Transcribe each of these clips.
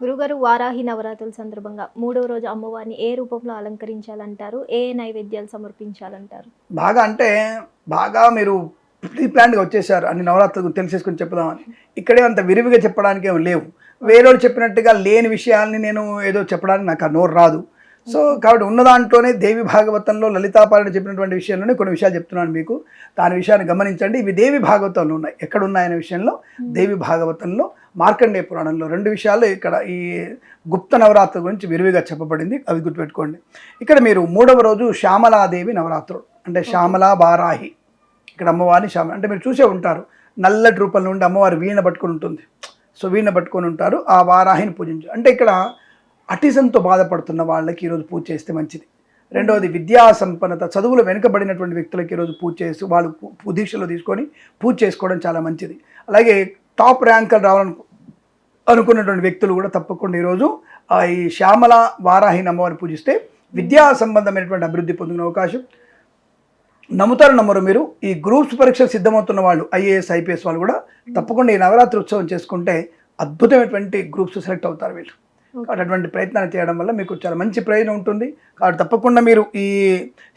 గురుగారు, వారాహి నవరాత్రుల సందర్భంగా 3వ రోజు అమ్మవారిని ఏ రూపంలో అలంకరించాలంటారు? ఏ నైవేద్యాలు సమర్పించాలంటారు? బాగా మీరు ప్రీ ప్లాన్డ్గా వచ్చేసారు. అన్ని నవరాత్రులు తెలిసేసుకొని చెప్పుదామని. ఇక్కడే అంత విరివిగా చెప్పడానికి ఏమి లేవు. వేరేవాళ్ళు చెప్పినట్టుగా లేని విషయాల్ని నేను ఏదో చెప్పడానికి నాకు ఆ నోరు రాదు. సో కాబట్టి ఉన్న దాంట్లోనే దేవి భాగవతంలో లలితాపారాయణ చెప్పినటువంటి విషయంలోనే కొన్ని విషయాలు చెప్తున్నాను మీకు. దాని విషయాన్ని గమనించండి. ఇవి దేవి భాగవతంలో ఉన్నాయి. ఎక్కడ ఉన్నాయనే విషయంలో దేవి భాగవతంలో మార్కండేయ పురాణంలో 2 విషయాలు ఇక్కడ ఈ గుప్త నవరాత్రుల గురించి విరివిగా చెప్పబడింది. అవి గుర్తుపెట్టుకోండి. ఇక్కడ మీరు 3వ రోజు శ్యామలాదేవి నవరాత్రులు అంటే శ్యామలా వారాహి. ఇక్కడ అమ్మవారిని అంటే మీరు చూసే ఉంటారు, నల్లటి రూపం నుండి అమ్మవారి వీణ పట్టుకొని ఉంటుంది. సో వీణ పట్టుకొని ఉంటారు. ఆ వారాహిని పూజించారు. అంటే ఇక్కడ అటిజంతో బాధపడుతున్న వాళ్ళకి ఈరోజు పూజ చేస్తే మంచిది. రెండవది విద్యా సంపన్నత, చదువులు వెనుకబడినటువంటి వ్యక్తులకి ఈరోజు పూజ చేసి వాళ్ళు దీక్షలో తీసుకొని పూజ చేసుకోవడం చాలా మంచిది. అలాగే టాప్ ర్యాంకులు రావాలను అనుకున్నటువంటి వ్యక్తులు కూడా తప్పకుండా ఈరోజు ఈ శ్యామల వారాహి అమ్మవారిని పూజిస్తే విద్యా సంబంధమైనటువంటి అభివృద్ధి పొందిన అవకాశం. నమ్ముతారు నమ్మరు మీరు, ఈ గ్రూప్స్ పరీక్షలు సిద్ధమవుతున్న వాళ్ళు ఐఏఎస్ ఐపీఎస్ వాళ్ళు కూడా తప్పకుండా ఈ నవరాత్రి ఉత్సవం చేసుకుంటే అద్భుతమైనటువంటి గ్రూప్స్ సెలెక్ట్ అవుతారు వీళ్ళు. కాబట్టి అటువంటి ప్రయత్నాన్ని చేయడం వల్ల మీకు చాలా మంచి ప్రయోజనం ఉంటుంది. కాబట్టి తప్పకుండా మీరు ఈ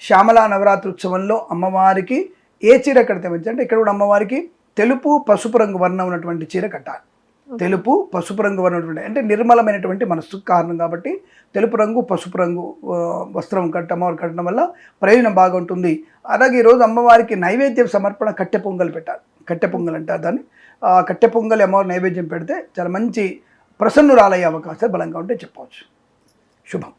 శ్యామలా నవరాత్రి ఉత్సవంలో అమ్మవారికి ఏ చీర కడితే మంచి అంటే ఇక్కడ కూడా అమ్మవారికి తెలుపు పసుపు రంగు వర్ణం ఉన్నటువంటి చీర కట్టాలి. తెలుపు పసుపు రంగు వర్ణం ఉన్నటువంటి అంటే నిర్మలమైనటువంటి మనస్సు కారణం కాబట్టి తెలుపు రంగు పసుపు రంగు వస్త్రం అమ్మవారికి కట్టడం వల్ల ప్రయోజనం బాగుంటుంది. అలాగే ఈరోజు అమ్మవారికి నైవేద్యం సమర్పణ కట్టె పొంగల్ పెట్టాలి. కట్టె పొంగల్ అంటారు దాన్ని. కట్టె పొంగల్ అమ్మవారి నైవేద్యం పెడితే చాలా మంచి ప్రసన్నురాలయ్యే అవకాశాలు బలంగా ఉంటే చెప్పవచ్చు. శుభం.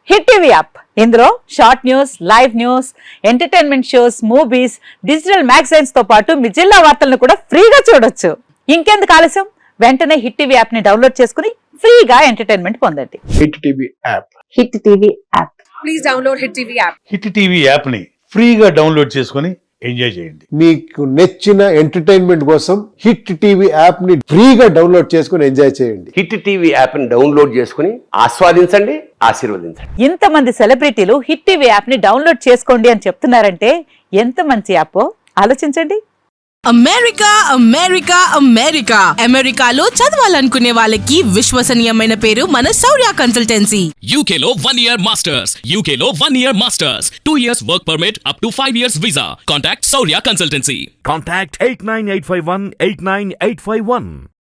హిట్ టీవీ యాప్, ఇందులో short news, live news, entertainment shows, movies, digital magazines తో పాటు మీ జిల్లా వార్తలను కూడా ఫ్రీగా చూడొచ్చు. ఇంకెందుకు ఆలస్యం, వెంటనే హిట్ టీవీ యాప్ ని డౌన్లోడ్ చేసుకుని ఫ్రీగా ఎంటర్టైన్మెంట్ పొందండి. Hit TV app. Hit TV app. Please download hit TV app. Hit TV app ని ఫ్రీగా డౌన్లోడ్ చేసుకుని ఎంజాయ్ చేయండి. మీకు నచ్చిన ఎంటర్టైన్మెంట్ కోసం హిట్ టీవీ యాప్ ని ఫ్రీగా డౌన్లోడ్ చేసుకుని ఎంజాయ్ చేయండి. హిట్ టీవీ యాప్ ని డౌన్లోడ్ చేసుకుని ఆస్వాదించండి, ఆశీర్వదించండి. ఇంతమంది సెలబ్రిటీలు హిట్ టీవీ యాప్ ని డౌన్లోడ్ చేసుకోండి అని చెప్తున్నారంటే ఎంత మంచి యాప్ ఆలోచించండి. అమెరికా అమెరికా అమెరికా అమెరికాలో చదవాలనుకునే వాళ్ళకి విశ్వసనీయమైన పేరు మన శౌర్య కన్సల్టెన్సీ. UK లో 1 year masters. UK లో 1 year masters. 2 years work permit up to 5 years visa. Contact Saurya Consultancy. Contact 89851 89851.